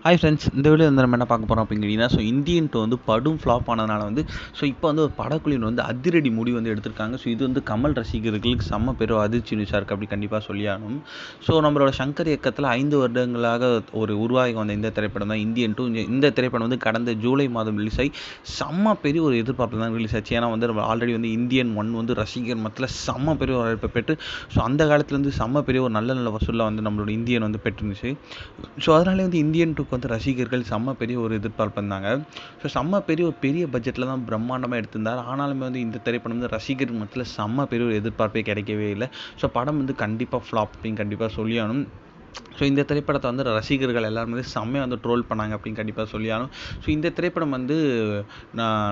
Hi friends, இந்த video வந்து நம்ம என்ன பார்க்க போகிறோம் அப்படிங்கிறீங்கன்னா, இந்தியன் டூ வந்து படும் ஃப்ளாப் ஆனதுனால இப்போ வந்து ஒரு படக்குழுவினர் வந்து அதிரடி முடிவு வந்து எடுத்திருக்காங்க. இது வந்து கமல் ரசிகர்களுக்கு செம்ம பெரும் அதிர்ச்சி நியூஸாக இருக்குது அப்படி கண்டிப்பாக சொல்லியாகணும். நம்மளோட சங்கர் இயக்கத்தில் 5 வருடங்களாக ஒரு உருவாகி வந்த இந்த திரைப்படம் தான் இந்தியன் டூ. இந்த திரைப்படம் வந்து கடந்த ஜூலை மாதம் ரிலீஸ் ஆகி செம்ம பெரிய ஒரு எதிர்பார்ப்பு தான் ரிலீஸ் ஆச்சு. ஏன்னா வந்து நம்ம ஆல்ரெடி வந்து இந்தியன் 1 வந்து ரசிகர் மத்தியில் செம்ம பெரிய வரவேற்பை பெற்று அந்த காலத்துலேருந்து செம்ம பெரிய ஒரு நல்ல நல்ல வசூலில் வந்து நம்மளோட இந்தியன் வந்து பெற்றுருந்துச்சு. அதனாலே வந்து இந்தியன் டூக்கு வந்து ரசிகர்கள் செம்ம பெரிய ஒரு எதிர்பார்ப்பு இருந்தாங்க. செம்ம பெரிய ஒரு பெரிய பட்ஜெட்டில் தான் பிரம்மாண்டமாக எடுத்திருந்தார். ஆனாலுமே வந்து இந்த திரைப்படம் வந்து ரசிகர் மத்தியில் செம்ம பெரிய ஒரு எதிர்பார்ப்பே கிடைக்கவே இல்லை. படம் வந்து கண்டிப்பாக ஃப்ளாப் அப்படின்னு கண்டிப்பாக சொல்லியாகணும். இந்த திரைப்படத்தை வந்து ரசிகர்கள் எல்லாரும் வந்து செம்மையாக வந்து ட்ரோல் பண்ணாங்க அப்படின்னு கண்டிப்பாக சொல்லியாகணும். இந்த திரைப்படம் வந்து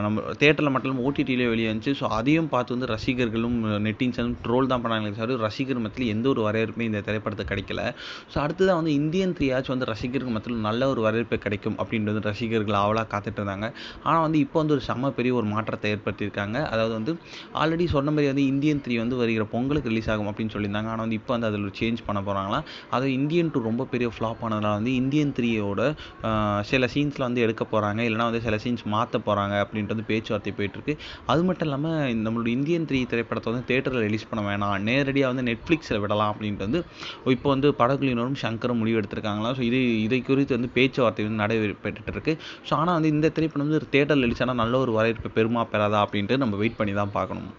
நம்ம தேட்டரில் மட்டும் இல்லாமல் ஓடிடியிலே வெளியே இருந்துச்சு. அதையும் பார்த்து வந்து ரசிகர்களும் நெட்டிங்ஸும் ட்ரோல் தான் பண்ணாங்களே தவிர ரசிகர் மத்தியில் எந்த ஒரு வரவேற்புமே இந்த திரைப்படத்தை கிடைக்கல. அடுத்ததான் வந்து இந்தியன் 3 ஆச்சும் வந்து ரசிகர்கள் மத்தியில் நல்ல ஒரு வரவேற்பு கிடைக்கும் அப்படின்றது ரசிகர்கள் ஆவலாக காத்துட்டு இருந்தாங்க. ஆனால் வந்து இப்போ வந்து ஒரு செம்ம பெரிய ஒரு மாற்றத்தை ஏற்படுத்தியிருக்காங்க. அதாவது வந்து ஆல்ரெடி சொன்ன மாதிரி வந்து இந்தியன் 3 வந்து வருகிற பொங்கலுக்கு ரிலீஸ் ஆகும் அப்படின்னு சொல்லியிருந்தாங்க. ஆனால் வந்து இப்போ வந்து அதில் ஒரு சேஞ்ச் பண்ண போகிறாங்களாம். அது இந்தியன் 2 ரொம்ப பெரிய ஃப்ளாப் ஆனதுனால வந்து இந்தியன் 3யோட சில சீன்ஸில் வந்து எடுக்க போகிறாங்க, இல்லைனா வந்து சில சீன்ஸ் மாற்ற போகிறாங்க அப்படின்றது பேச்சுவார்த்தை போயிட்டுருக்கு. அது மட்டும் இல்லாமல் நம்மளோட இந்தியன் 3 திரைப்படத்தை வந்து தேட்டரில் ரிலீஸ் பண்ண வேணாம், நேரடியாக வந்து நெட்ஃப்ளிக்ஸில் விடலாம் அப்படின்ட்டு வந்து இப்போ வந்து படக்குழுவினரும் சங்கரும் முடிவு எடுத்திருக்காங்களாம். இதை குறித்து வந்து பேச்சுவார்த்தை வந்து நடைபெற்றுட்டு இருக்கு. ஆனால் வந்து இந்த திரைப்படம் வந்து தேட்டரில் ரிலீஸ் ஆனால் நல்ல ஒரு வரவேற்பு பெருமா பெறாதா அப்படின்ட்டு நம்ம வெயிட் பண்ணி தான் பார்க்கணும்.